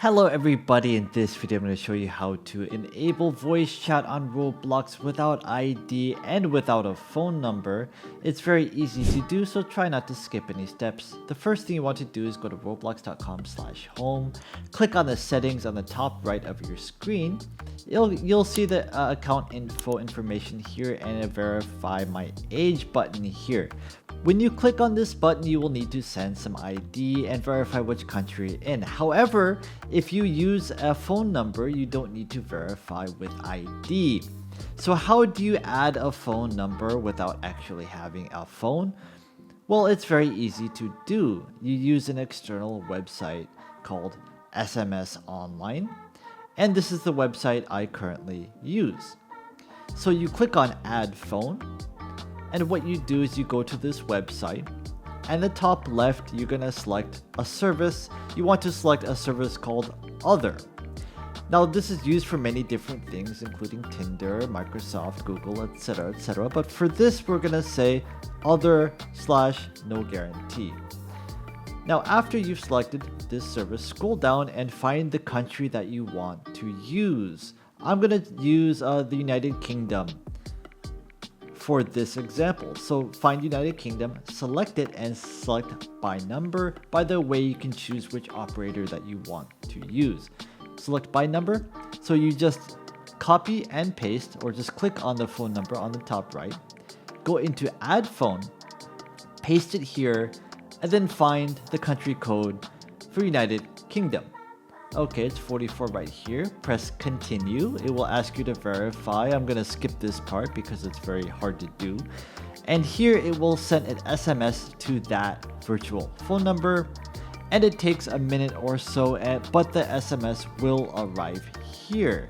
Hello everybody, in this video I'm going to show you how to enable voice chat on Roblox without ID and without a phone number. It's very easy to do, so try not to skip any steps. The first thing you want to do is go to roblox.com/home, click on the settings on the top right of your screen. You'll see the account info information here and a verify my age button here. When you click on this button, you will need to send some ID and verify which country you're in. However, if you use a phone number, you don't need to verify with ID. So how do you add a phone number without actually having a phone? Well, it's very easy to do. You use an external website called SMS Online, and this is the website I currently use. So you click on Add Phone, and what you do is you go to this website, and the top left you're gonna select a service. You want to select a service called Other. Now this is used for many different things, including Tinder, Microsoft, Google, etc. But for this we're gonna say Other/no guarantee. Now after you've selected this service, scroll down and find the country that you want to use. I'm gonna use the United Kingdom for this example. So find United Kingdom, select it, and select by number. By the way, you can choose which operator that you want to use. Select by number, so you just copy and paste, or just click on the phone number on the top right, go into add phone, paste it here, and then find the country code for United Kingdom. Okay, it's 44 right here. Press continue. It will ask you to verify. I'm gonna skip this part because it's very hard to do. And here it will send an SMS to that virtual phone number, and it takes a minute or so, but the SMS will arrive here.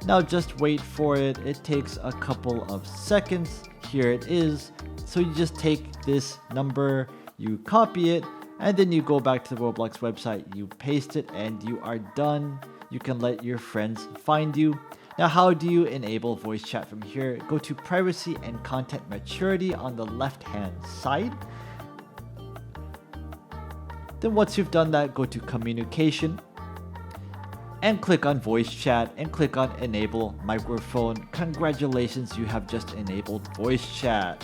Now just wait for it. It takes a couple of seconds. Here it is. So you just take this number, you copy it, and then you go back to the Roblox website, you paste it, and you are done. You can let your friends find you. Now, how do you enable voice chat from here? Go to privacy and content maturity on the left hand side. Then once you've done that, go to communication and click on voice chat and click on enable microphone. Congratulations, you have just enabled voice chat.